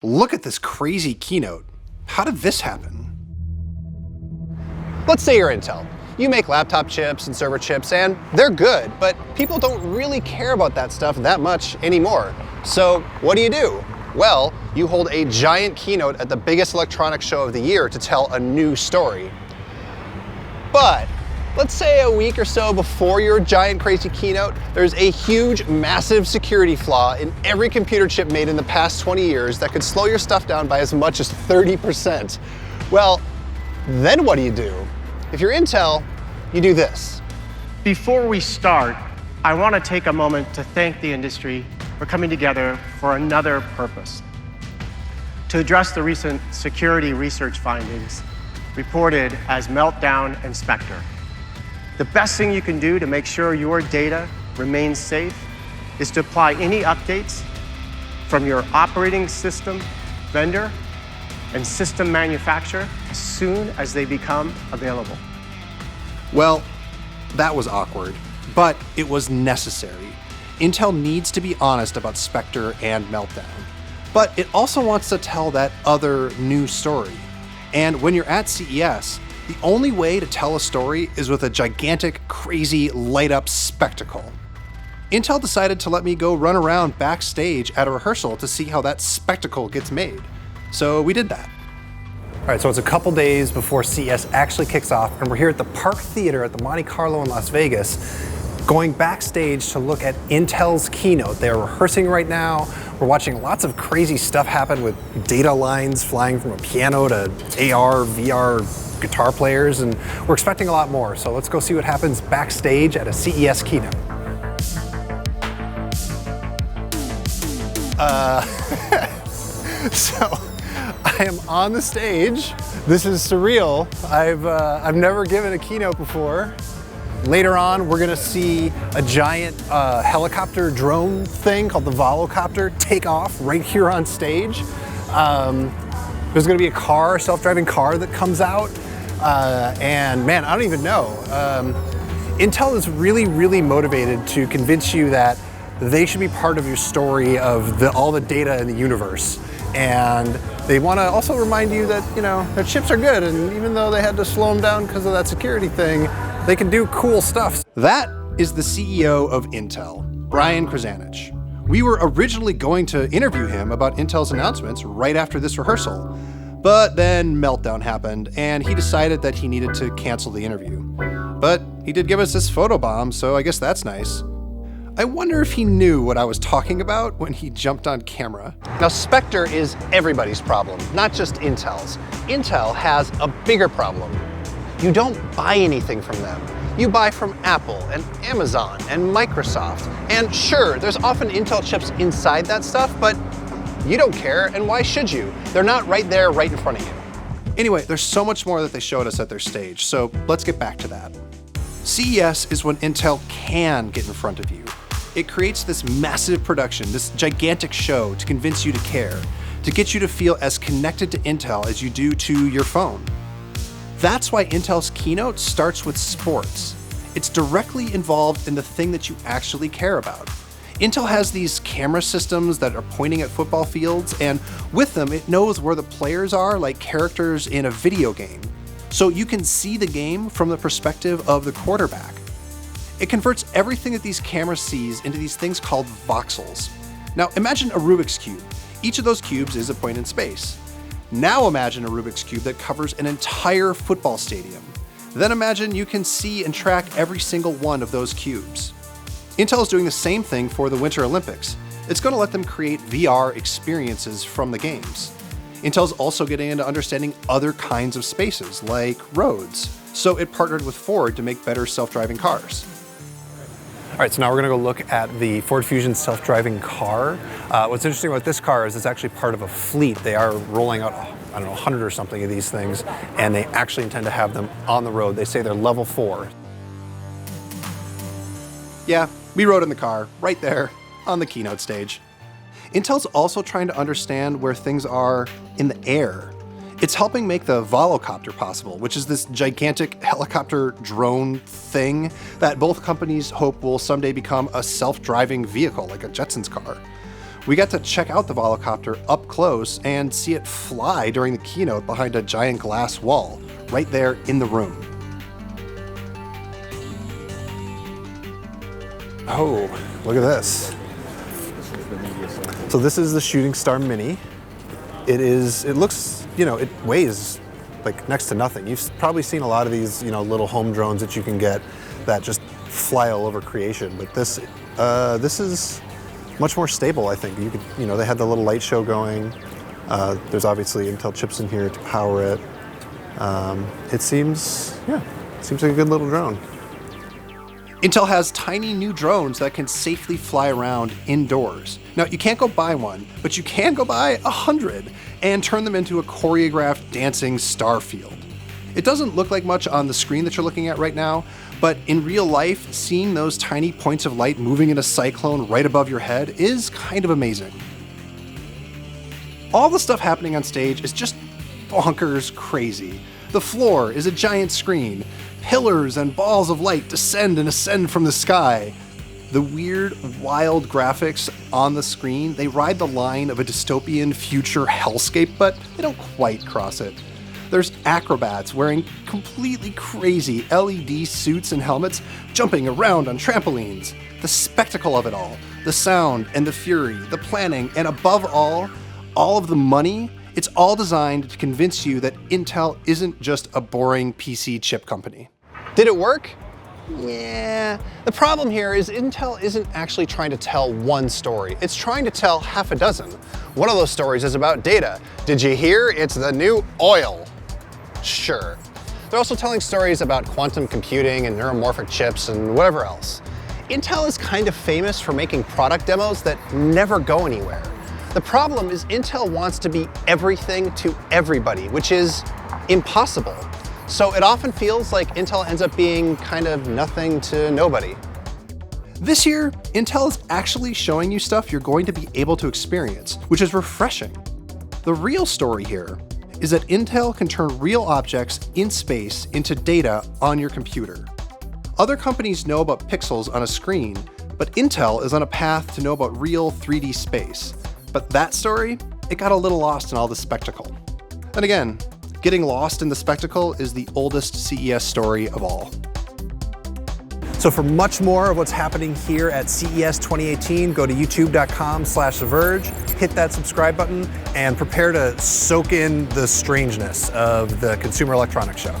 Look at this crazy keynote. How did this happen? Let's say you're Intel. You make laptop chips and server chips, and they're good, but people don't really care about that stuff that much anymore. So what do? Well, you hold a giant keynote at the biggest electronics show of the year to tell a new story. But let's say a week or so before your giant crazy keynote, there's a huge, massive security flaw in every computer chip made in the past 20 years that could slow your stuff down by as much as 30%. Well, then what do? If you're Intel, you do this. Before we start, I want to take a moment to thank the industry for coming together for another purpose. To address the recent security research findings reported as Meltdown and Spectre. The best thing you can do to make sure your data remains safe is to apply any updates from your operating system vendor and system manufacturer as soon as they become available. Well, that was awkward, but it was necessary. Intel needs to be honest about Spectre and Meltdown, but it also wants to tell that other new story. And when you're at CES, the only way to tell a story is with a gigantic, crazy, light-up spectacle. Intel decided to let me go run around backstage at a rehearsal to see how that spectacle gets made. So we did that. All right, so it's a couple days before CES actually kicks off, and we're here at the Park Theater at the Monte Carlo in Las Vegas, going backstage to look at Intel's keynote. They're rehearsing right now. We're watching lots of crazy stuff happen with data lines flying from a piano to AR, VR guitar players, and we're expecting a lot more. So let's go see what happens backstage at a CES keynote. So I am on the stage. This is surreal. I've never given a keynote before. Later on, we're gonna see a giant helicopter drone thing called the Volocopter take off right here on stage. There's gonna be a car, a self-driving car that comes out. And man, I don't even know. Intel is really, really motivated to convince you that they should be part of your story of all the data in the universe. And they want to also remind you that, their chips are good, and even though they had to slow them down because of that security thing, they can do cool stuff. That is the CEO of Intel, Brian Krzanich. We were originally going to interview him about Intel's announcements right after this rehearsal, but then Meltdown happened, and he decided that he needed to cancel the interview. But he did give us this photobomb, so I guess that's nice. I wonder if he knew what I was talking about when he jumped on camera. Now, Spectre is everybody's problem, not just Intel's. Intel has a bigger problem. You don't buy anything from them. You buy from Apple and Amazon and Microsoft. And sure, there's often Intel chips inside that stuff, but you don't care, and why should you? They're not right there, right in front of you. Anyway, there's so much more that they showed us at their stage, so let's get back to that. CES is when Intel can get in front of you. It creates this massive production, this gigantic show to convince you to care, to get you to feel as connected to Intel as you do to your phone. That's why Intel's keynote starts with sports. It's directly involved in the thing that you actually care about. Intel has these camera systems that are pointing at football fields, and with them, it knows where the players are like characters in a video game. So you can see the game from the perspective of the quarterback. It converts everything that these cameras sees into these things called voxels. Now imagine a Rubik's Cube. Each of those cubes is a point in space. Now imagine a Rubik's Cube that covers an entire football stadium. Then imagine you can see and track every single one of those cubes. Intel is doing the same thing for the Winter Olympics. It's going to let them create VR experiences from the games. Intel's also getting into understanding other kinds of spaces, like roads. So it partnered with Ford to make better self-driving cars. All right, so now we're gonna go look at the Ford Fusion self-driving car. What's interesting about this car is it's actually part of a fleet. They are rolling out, 100 or something of these things, and they actually intend to have them on the road. They say they're level 4. Yeah, we rode in the car, right there, on the keynote stage. Intel's also trying to understand where things are in the air. It's helping make the Volocopter possible, which is this gigantic helicopter drone thing that both companies hope will someday become a self-driving vehicle, like a Jetsons car. We got to check out the volocopter up close and see it fly during the keynote behind a giant glass wall, right there in the room. Oh, look at this. So this is the Shooting Star Mini. It looks, it weighs like next to nothing. You've probably seen a lot of these, little home drones that you can get that just fly all over creation. But this is much more stable, I think. You could, they had the little light show going. There's obviously Intel chips in here to power it. It seems like a good little drone. Intel has tiny new drones that can safely fly around indoors. Now, you can't go buy one, but you can go buy 100 and turn them into a choreographed dancing star field. It doesn't look like much on the screen that you're looking at right now, but in real life, seeing those tiny points of light moving in a cyclone right above your head is kind of amazing. All the stuff happening on stage is just bonkers crazy. The floor is a giant screen. Pillars and balls of light descend and ascend from the sky. The weird, wild graphics on the screen, they ride the line of a dystopian future hellscape, but they don't quite cross it. There's acrobats wearing completely crazy LED suits and helmets, jumping around on trampolines. The spectacle of it all, the sound and the fury, the planning, and above all of the money, it's all designed to convince you that Intel isn't just a boring PC chip company. Did it work? Yeah. The problem here is Intel isn't actually trying to tell one story. It's trying to tell half a dozen. One of those stories is about data. Did you hear? It's the new oil. Sure. They're also telling stories about quantum computing and neuromorphic chips and whatever else. Intel is kind of famous for making product demos that never go anywhere. The problem is Intel wants to be everything to everybody, which is impossible. So it often feels like Intel ends up being kind of nothing to nobody. This year, Intel is actually showing you stuff you're going to be able to experience, which is refreshing. The real story here is that Intel can turn real objects in space into data on your computer. Other companies know about pixels on a screen, but Intel is on a path to know about real 3D space. But that story, it got a little lost in all the spectacle. And again, getting lost in the spectacle is the oldest CES story of all. So for much more of what's happening here at CES 2018, go to youtube.com/Verge, hit that subscribe button, and prepare to soak in the strangeness of the Consumer Electronics Show.